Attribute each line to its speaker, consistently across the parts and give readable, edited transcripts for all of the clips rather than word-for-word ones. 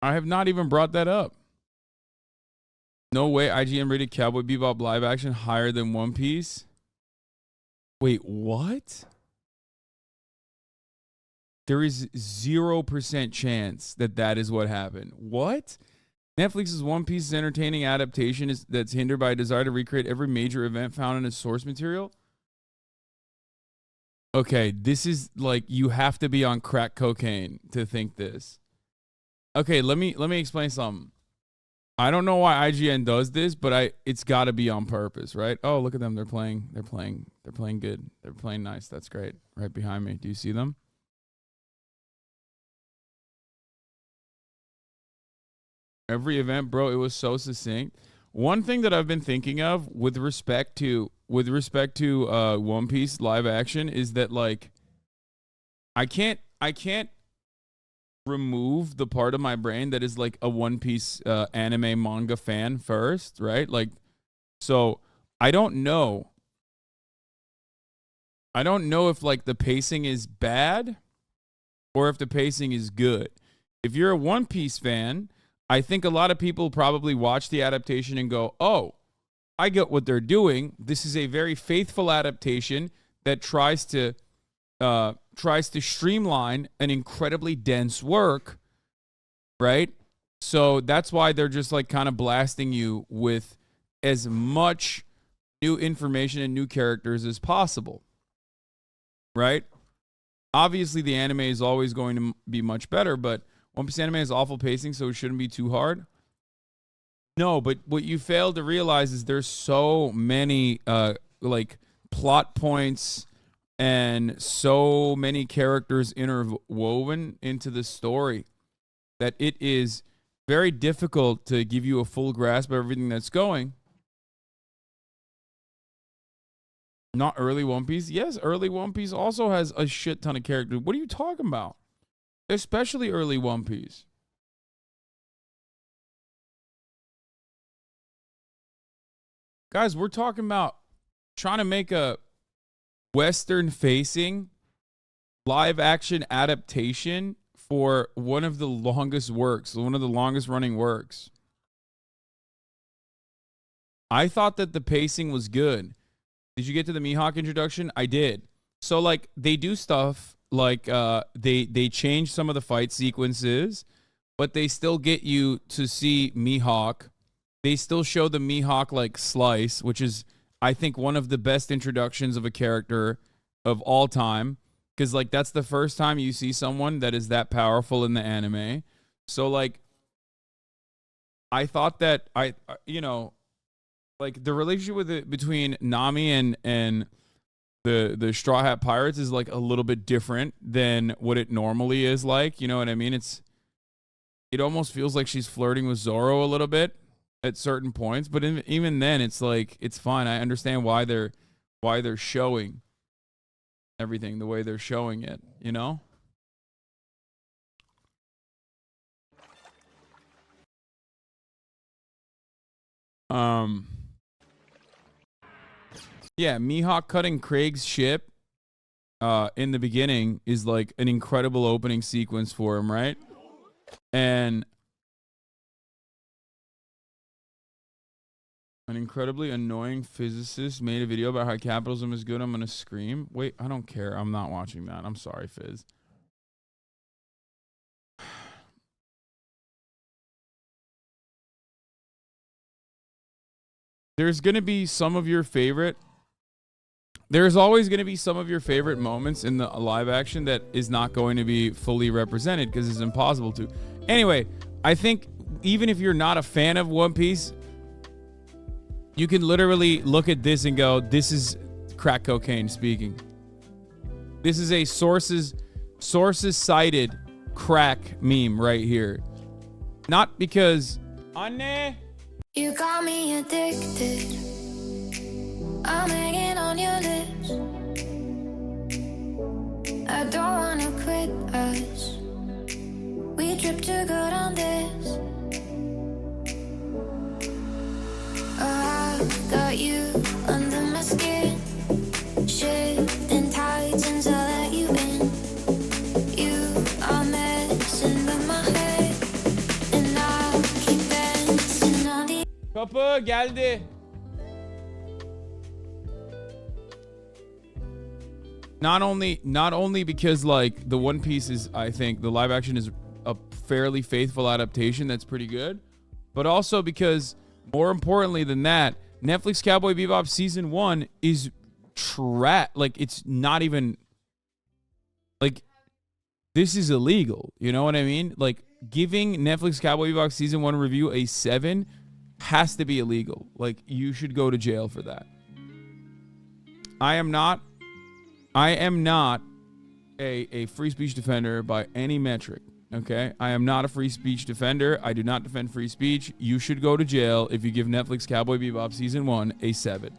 Speaker 1: I have not even brought that up. No way IGN rated Cowboy Bebop live action higher than One Piece. Wait, what? There is 0% chance that that is what happened. What? Netflix's One Piece's entertaining adaptation that's hindered by a desire to recreate every major event found in its source material? Okay, this is like, you have to be on crack cocaine to think this. Okay, let me explain something. I don't know why IGN does this, but it's got to be on purpose, right? Oh, look at them. They're playing good. They're playing nice. That's great. Right behind me. Do you see them? Every event, bro, it was so succinct. One thing that I've been thinking of with respect to One Piece live action is that, like, I can't remove the part of my brain that is like a One Piece anime manga fan first, right? Like, so I don't know if like the pacing is bad or if the pacing is good. If you're a One Piece fan, I think a lot of people probably watch the adaptation and go, oh, I get what they're doing. This is a very faithful adaptation that tries to streamline an incredibly dense work, right? So that's why they're just like kind of blasting you with as much new information and new characters as possible, right? Obviously, the anime is always going to be much better, but One Piece anime has awful pacing, so it shouldn't be too hard. No, but what you fail to realize is there's so many like plot points and so many characters interwoven into the story that it is very difficult to give you a full grasp of everything that's going. Not early One Piece? Yes, early One Piece also has a shit ton of characters. What are you talking about? Especially early One Piece. Guys, we're talking about trying to make a Western-facing live-action adaptation for one of the longest works, one of the longest-running works. I thought that the pacing was good. Did you get to the Mihawk introduction? I did. So, like, they do stuff like they change some of the fight sequences, but they still get you to see Mihawk. They still show the Mihawk, like, slice, which is, I think, one of the best introductions of a character of all time. Because, like, that's the first time you see someone that is that powerful in the anime. So, like, I thought that, you know, like, the relationship between Nami and the Straw Hat Pirates is, like, a little bit different than what it normally is like. You know what I mean? It almost feels like she's flirting with Zoro a little bit at certain points, but even then, it's like, it's fine. I understand why they're showing everything the way they're showing it, you know? Yeah, Mihawk cutting Craig's ship in the beginning is like an incredible opening sequence for him, right? And an incredibly annoying physicist made a video about how capitalism is good. I'm going to scream. Wait, I don't care. I'm not watching that. I'm sorry, Fizz. There's going to be some of your favorite. There's always going to be some of your favorite moments in the live action that is not going to be fully represented because it's impossible to. Anyway, I think even if you're not a fan of One Piece, you can literally look at this and go, this is crack cocaine speaking. This is a sources cited crack meme right here. Not because Anne,
Speaker 2: you got me addicted. I'm hanging on your lips. I don't wanna quit us. We drip too good on this. I got you under my skin. Shifting tides until I let you in. You are messing with my head.
Speaker 1: Kapı geldi. Not only because like the One Piece is, I think the live action is a fairly faithful adaptation that's pretty good, but also because more importantly than that, Netflix Cowboy Bebop season 1 is like it's not even like this is illegal. You know what I mean? Like giving Netflix Cowboy Bebop season 1 review a 7 has to be illegal. Like you should go to jail for that. I am not a free speech defender by any metric, okay? I am not a free speech defender. I do not defend free speech. You should go to jail if you give Netflix Cowboy Bebop season 1 a 7.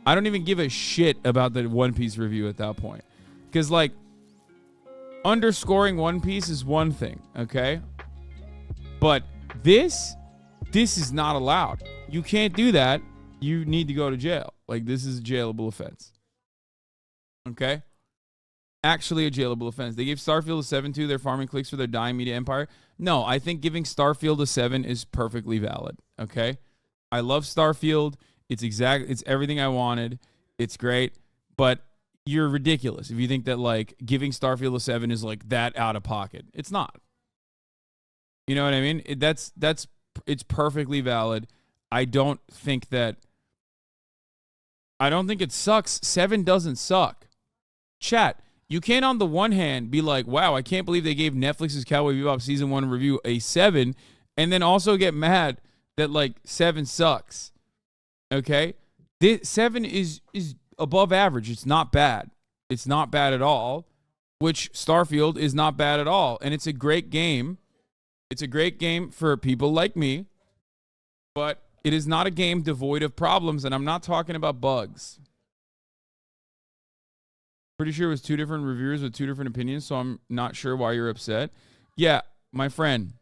Speaker 1: I don't even give a shit about the One Piece review at that point. Because, like, underscoring One Piece is one thing, okay? But this is not allowed. You can't do that. You need to go to jail. Like, this is a jailable offense. Okay? Actually a jailable offense. They gave Starfield a 7 too. They're farming clicks for their dying media empire. No, I think giving Starfield a 7 is perfectly valid. Okay? I love Starfield. It's everything I wanted. It's great. But you're ridiculous if you think that like giving Starfield a 7 is like that out of pocket. It's not. You know what I mean? It's perfectly valid. I don't think it sucks. 7 doesn't suck. Chat, you can't on the one hand be like, wow, I can't believe they gave Netflix's Cowboy Bebop season 1 review a 7, and then also get mad that like 7 sucks. Okay? This 7 is above average. It's not bad. It's not bad at all, which Starfield is not bad at all. And it's a great game. It's a great game for people like me, but it is not a game devoid of problems, and I'm not talking about bugs. Pretty sure it was 2 different reviewers with 2 different opinions, so I'm not sure why you're upset. Yeah, my friend,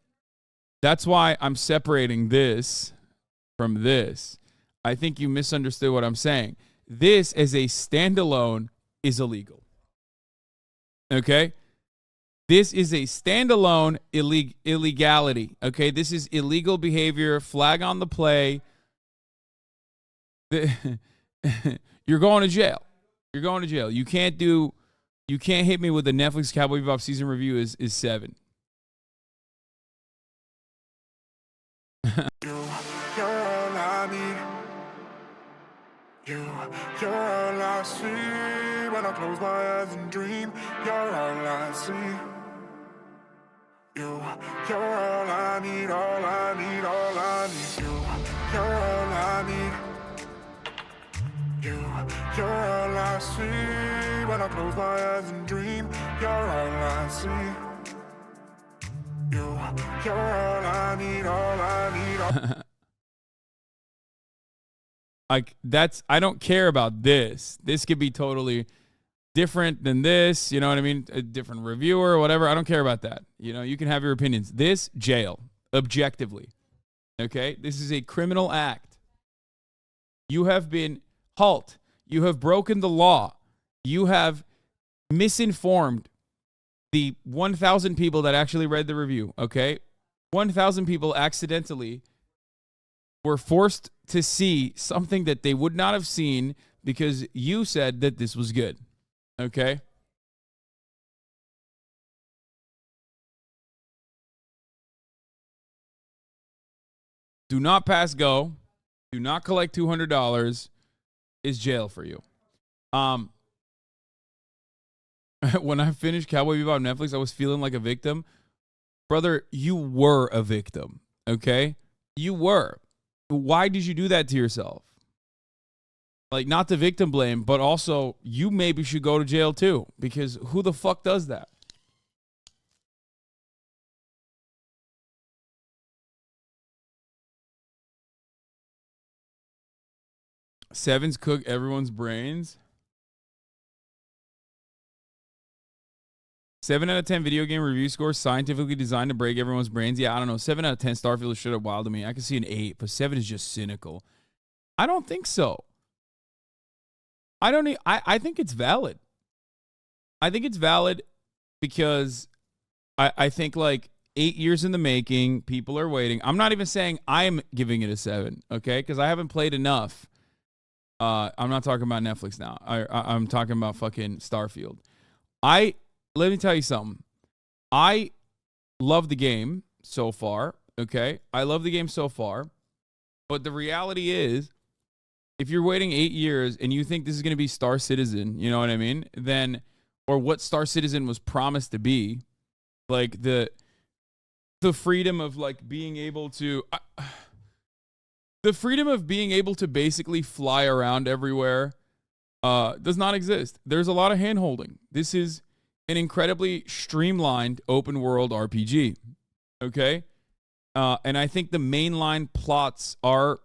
Speaker 1: that's why I'm separating this from this. I think you misunderstood what I'm saying. This as a standalone is illegal. Okay? This is a standalone illegality. Okay? This is illegal behavior, flag on the play. You're going to jail. You're going to jail. You can't hit me with a Netflix Cowboy Bebop season review is 7.
Speaker 3: You're all I need. You're all I see. When I close my eyes and dream, you're all I see. You're all I need, all I need, all I need. You're all I need. You're all I see. When I close my eyes and dream, you're all I see. You're all I need, all I need.
Speaker 1: Like I don't care about this. This could be totally different than this. You know what I mean? A different reviewer or whatever. I don't care about that. You know, you can have your opinions. This, jail. Objectively. Okay? This is a criminal act. You have been halt. You have broken the law. You have misinformed the 1,000 people that actually read the review. Okay? 1,000 people accidentally were forced to see something that they would not have seen because you said that this was good. Okay? Do not pass go. Do not collect $200 is jail for you. When I finished Cowboy Bebop on Netflix, I was feeling like a victim. Brother, you were a victim. Okay? You were. Why did you do that to yourself? Like, not the victim blame, but also you maybe should go to jail too, because who the fuck does that? Sevens cook everyone's brains. 7 out of 10 video game review score scientifically designed to break everyone's brains. Yeah, I don't know. 7 out of 10 Starfield is straight up wild to me. I can see an 8, but 7 is just cynical. I don't think so. I think it's valid. I think it's valid because I think like 8 years in the making. People are waiting. I'm not even saying I'm giving it a 7, okay? Because I haven't played enough. I'm not talking about Netflix now. I'm talking about fucking Starfield. Let me tell you something. I love the game so far, okay? I love the game so far. But the reality is, if you're waiting 8 years and you think this is going to be Star Citizen, you know what I mean? Then, or what Star Citizen was promised to be, like the freedom of like being able to, the freedom of being able to basically fly around everywhere does not exist. There's a lot of hand holding. This is an incredibly streamlined open world RPG. Okay. And I think the mainline plots are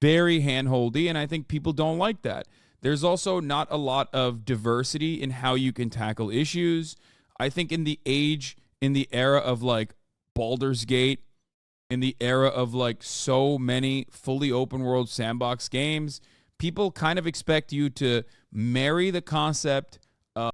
Speaker 1: very handholdy, and I think people don't like that. There's also not a lot of diversity in how you can tackle issues. I think in the era of like Baldur's Gate, in the era of like so many fully open world sandbox games, people kind of expect you to marry the concept